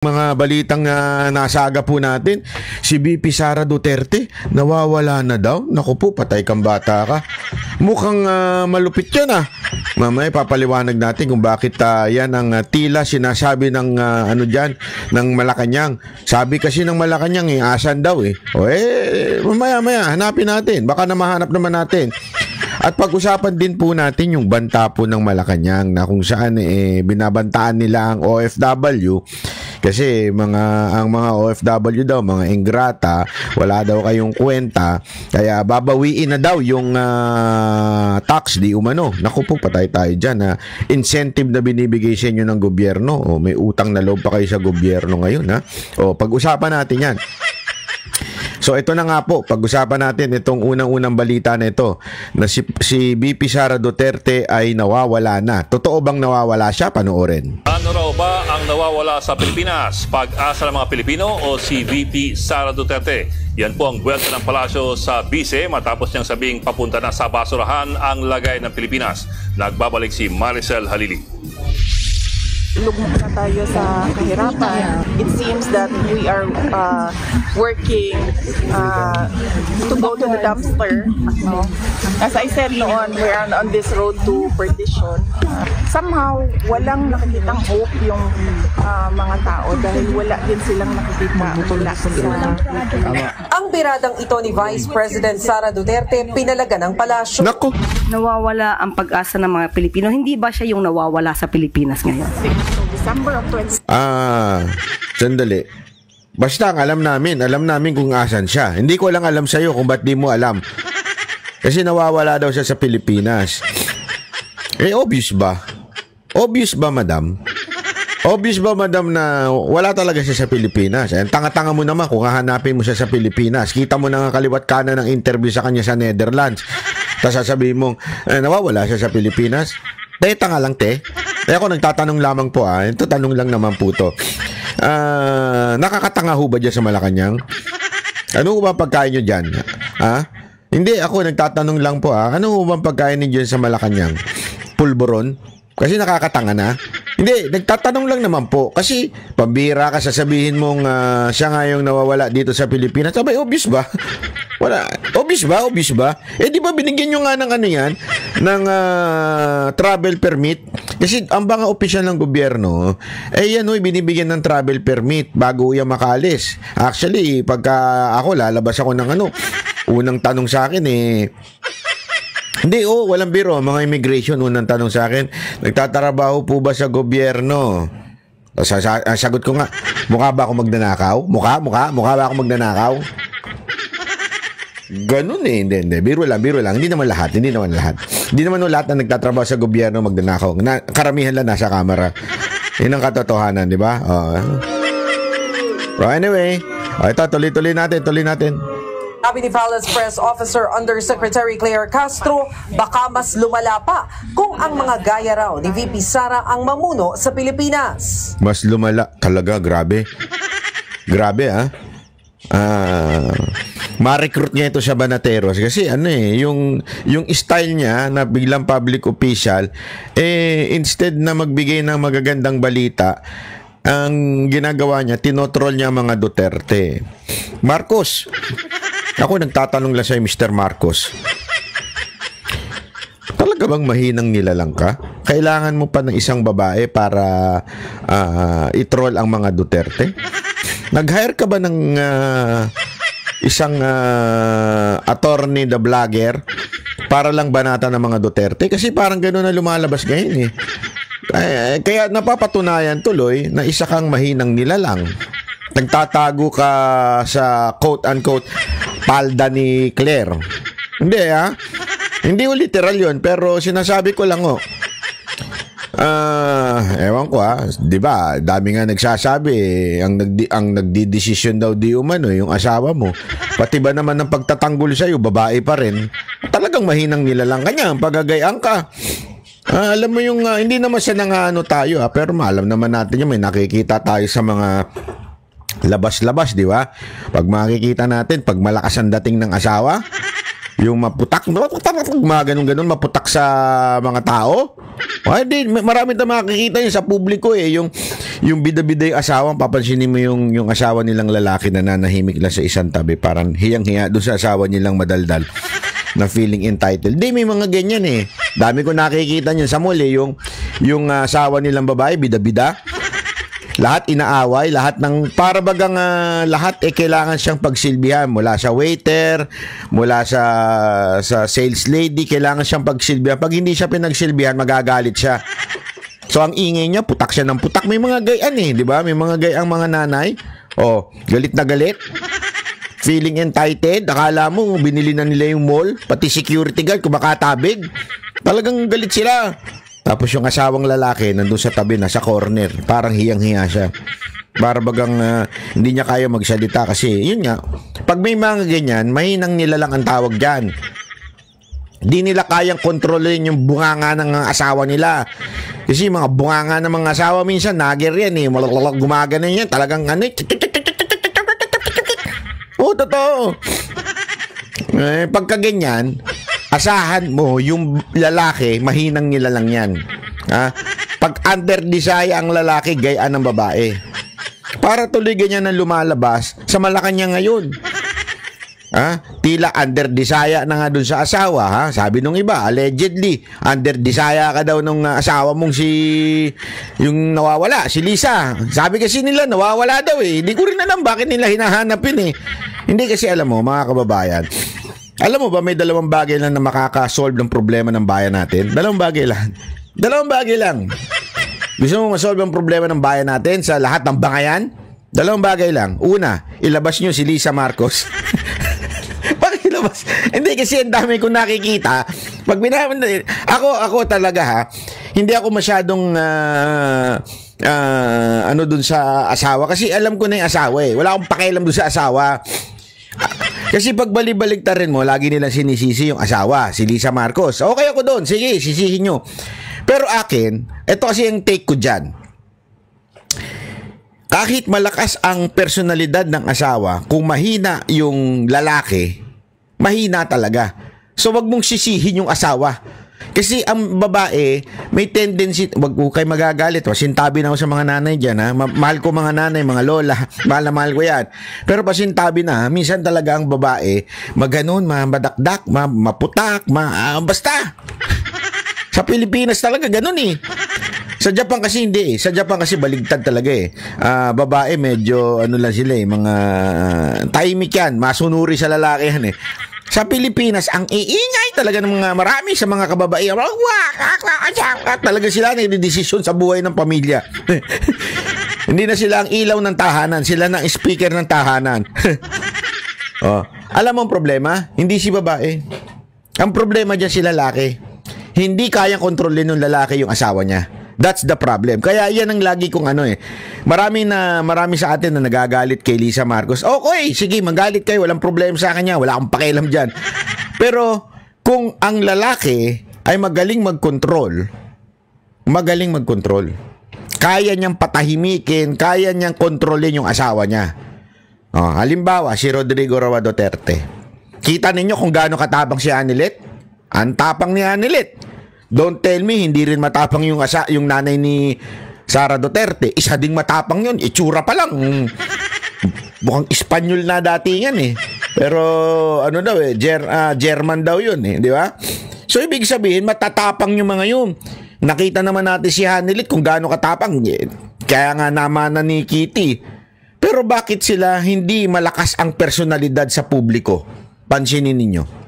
Mga balitang nasaga po natin, si VP Sara Duterte nawawala na daw. Naku po, patay kang bata ka. Mukhang malupit yan ah. Mamaya papaliwanag natin kung bakit yan ang tila sinasabi ng ano dyan, ng Malacanang. Sabi kasi ng Malacanang asan daw eh. O mamaya hanapin natin. Baka na mahanap naman natin. At pag-usapan din po natin yung banta po ng Malacanang na kung saan binabantaan nila ang OFW kasi ang mga OFW daw, mga ingrata, wala daw kayong kwenta, kaya babawiin na daw yung tax di umano. Naku po, patay tayo dyan. Incentive na binibigay sa inyo ng gobyerno. O, may utang na loob pa kayo sa gobyerno ngayon. O, pag-usapan natin yan. So ito na nga po, pag-usapan natin itong unang-unang balita na ito na si VP Sara Duterte ay nawawala na. Totoo bang nawawala siya? Panoorin. Ano raw ba ang nawawala sa Pilipinas? Pag-asa ng mga Pilipino o si VP Sara Duterte? Yan po ang buwelta ng palasyo sa bise matapos niyang sabing papunta na sa basurahan ang lagay ng Pilipinas. Nagbabalik si Maricel Halili. Lugmok na tayo sa kahirapan. It seems that we are working to go to the dumpster. As I said noon, we are on this road to perdition. Somehow, walang nakikitang hope yung mga tao dahil wala din silang nakikita mula sa Ang biradang ito ni Vice President Sara Duterte pinalaga ng palasyo. Naku! Nawawala ang pag-asa ng mga Pilipino. Hindi ba siya yung nawawala sa Pilipinas ngayon? December of 20... Sandali. Basta alam namin kung asan siya. Hindi ko lang alam sa'yo kung ba't di mo alam. Kasi nawawala daw siya sa Pilipinas. Obvious ba? Obvious ba, madam? Obvious ba, madam, na wala talaga siya sa Pilipinas? Tanga-tanga mo naman kung hahanapin mo siya sa Pilipinas. Kita mo na nga kaliwat kanan ng interview sa kanya sa Netherlands. Tapos sasabihin mong, nawawala siya sa Pilipinas? Tanga lang, te. Ako nagtatanong lamang po Ito tanong lang naman po to. Nakakatanga ho ba dyan sa Malacanang? Ano ba pagkain nyo dyan? Hindi, ako nagtatanong lang po Ano ba pagkain nyo dyan sa Malacanang? Pulburon? Kasi nakakatanga na. Hindi, nagtatanong lang naman po. Kasi pambira ka, sasabihin mong siya nga yung nawawala dito sa Pilipinas. Sabay, obvious ba? Wala. Obvious ba? Obvious ba? Di ba binigyan nyo nga ng ano yan? Ng travel permit? Kasi ang mga opisyal ng gobyerno, yan binibigyan ng travel permit bago yan makalis. Actually, pagka ako lalabas ako ng unang tanong sa akin hindi, walang biro. Mga immigration, unang tanong sa akin, nagtatrabaho po ba sa gobyerno? Sagot ko nga, mukha ba ako magnanakaw? Mukha ba ako magnanakaw? Ganun hindi. Biro lang. Hindi naman lahat. Hindi naman lahat na nagtatrabaho sa gobyerno magnanakaw. Karamihan lang nasa kamera. Yun ang katotohanan, di ba? Anyway, ito, tuloy natin. Sabi ni Palace Press Officer Undersecretary Claire Castro, baka mas lumala pa kung ang mga gaya raw ni VP Sara ang mamuno sa Pilipinas. Mas lumala. Talaga, grabe. Grabe, ma-recruit niya ito sa Banateros kasi yung style niya na biglang public official, instead na magbigay ng magagandang balita, ang ginagawa niya, tinotroll niya mga Duterte. Marcos, ako nagtatanong lang sa'yo, Mr. Marcos. Talaga bang mahinang nilalang ka? Kailangan mo pa ng isang babae para i-troll ang mga Duterte? Nag-hire ka ba ng isang attorney na vlogger para lang banata ng mga Duterte? Kasi parang gano'n na lumalabas ngayon Kaya napapatunayan tuloy na isa kang mahinang nilalang. Nagtatago ka sa quote-unquote palda ni Claire. Hindi Hindi literal yun, pero sinasabi ko lang ewan ko di ba? Dami nga nagsasabi ang nagdidesisyon daw di umano yung asawa mo. Pati ba naman ng pagtatanggol sa iyo, babae pa rin. Talagang mahinang nilalang kanya, pagagayang ka. Alam mo yung hindi naman siya nang tayo pero alam naman natin yung may nakikita tayo sa mga labas-labas, di ba? Pag makikita natin, pag malakas ang dating ng asawa, yung maputak, mga ganun-ganun, maputak sa mga tao. Ay, di, marami tayong makikita yun sa publiko eh. Yung bida-bida yung asawang, papansinin mo yung asawa nilang lalaki na nanahimik lang sa isang tabi. Parang hiyang-hiya doon sa asawa nilang madaldal na feeling entitled. Di, may mga ganyan eh. Dami ko nakikita niyan sa mall eh. Yung asawa nilang babae, bida-bida. Lahat inaaway, lahat ng para bagang lahat kailangan siyang pagsilbihan mula sa waiter, mula sa sales lady, kailangan siyang pagsilbihan. Pag hindi siya pinagsilbihan, magagalit siya. So ang ingay niya, putak siya ng putak. May mga gayaan eh, di ba? May mga gayang mga nanay. Oh, galit na galit. Feeling entitled, akala mo binili na nila yung mall, pati security guard kumakatabig. Talagang galit sila. Tapos yung asawang lalaki nandun sa tabi na sa corner, parang hiyang-hiya siya. Para bagang hindi niya kaya magsalita kasi yun nga, pag may mga ganyan, mahinang nila lang ang tawag dyan. Di nila kayang kontrolin yung bunganga ng asawa nila. Kasi mga bunganga ng mga asawa minsan, nager yan eh, gumagana yan, talagang ano, oh, totoo. Pagka ganyan, asahan mo yung lalaki, mahinang nila lang yan. Ha? Pag under-desire ang lalaki, gayaan ng babae. Para tuloy ganyan ang lumalabas sa Malacanang ngayon. Ha? Tila under-desire na nga dun sa asawa. Ha? Sabi nung iba, allegedly, under-desire ka daw nung asawa mong yung nawawala, si Lisa. Sabi kasi nila, nawawala daw eh. Hindi ko rin alam bakit nila hinahanapin eh. Hindi kasi alam mo, mga kababayan, alam mo ba may dalawang bagay lang na makaka-solve ng problema ng bayan natin? Dalawang bagay lang. Dalawang bagay lang. Gusto mo ma-solve ang problema ng bayan natin sa lahat ng bangayan? Dalawang bagay lang. Una, ilabas nyo si Lisa Marcos. Bakit ilabas? Hindi kasi ang dami kong nakikita. Pag ako talaga ha, hindi ako masyadong ano dun sa asawa. Kasi alam ko na yung asawa eh. Wala akong pakialam dun sa asawa. Kasi pag balibaligtarin mo, lagi nilang sinisisi yung asawa, si Lisa Marcos. Okay ako doon, sige, sisihin nyo. Pero akin, ito kasi yung take ko dyan. Kahit malakas ang personalidad ng asawa, kung mahina yung lalaki, mahina talaga. So wag mong sisihin yung asawa. Kasi ang babae, may tendency, wag ko kayo magagalit. Sintabi na ako sa mga nanay dyan. Ha? Mahal ko mga nanay, mga lola. Mahal na mahal ko yan. Pero pasintabi na, minsan talaga ang babae, maganon, madakdak, maputak, basta. Sa Pilipinas talaga, ganun eh. Sa Japan kasi hindi eh. Sa Japan kasi baligtad talaga eh. Babae medyo, ano lang sila eh, mga tahimik yan. Masunuri sa lalaki yan eh. Sa Pilipinas, ang iingay talaga ng mga marami sa mga kababaihan. Talaga sila nagdidesisyon sa buhay ng pamilya. Hindi na sila ang ilaw ng tahanan. Sila na ang speaker ng tahanan. Oh. Alam mo ang problema? Hindi si babae. Ang problema dyan si lalaki. Hindi kayang kontrolin ng lalaki yung asawa niya. That's the problem. Kaya yan ang lagi kong ano eh. Marami sa atin na nagagalit kay Lisa Marcos. Okay, sige, magalit kayo. Walang problema sa kanya. Wala akong pakialam dyan. Pero kung ang lalaki ay magaling magkontrol, kaya niyang patahimikin, kaya niyang kontrolin yung asawa niya. Halimbawa, si Rodrigo Roa Duterte. Kita ninyo kung gaano katapang si Anilet? Ang tapang ni Anilet. Don't tell me, hindi rin matapang yung nanay ni Sara Duterte. Isa ding matapang yun. Itsura pa lang. Mukhang Espanyol na dati yan eh. Pero ano daw eh, German daw yun eh. Di ba? So ibig sabihin, matatapang yung mga yun. Nakita naman natin si Hanilit kung gaano katapang. Kaya nga naman na ni Kitty. Pero bakit sila hindi malakas ang personalidad sa publiko? Pansinin ninyo.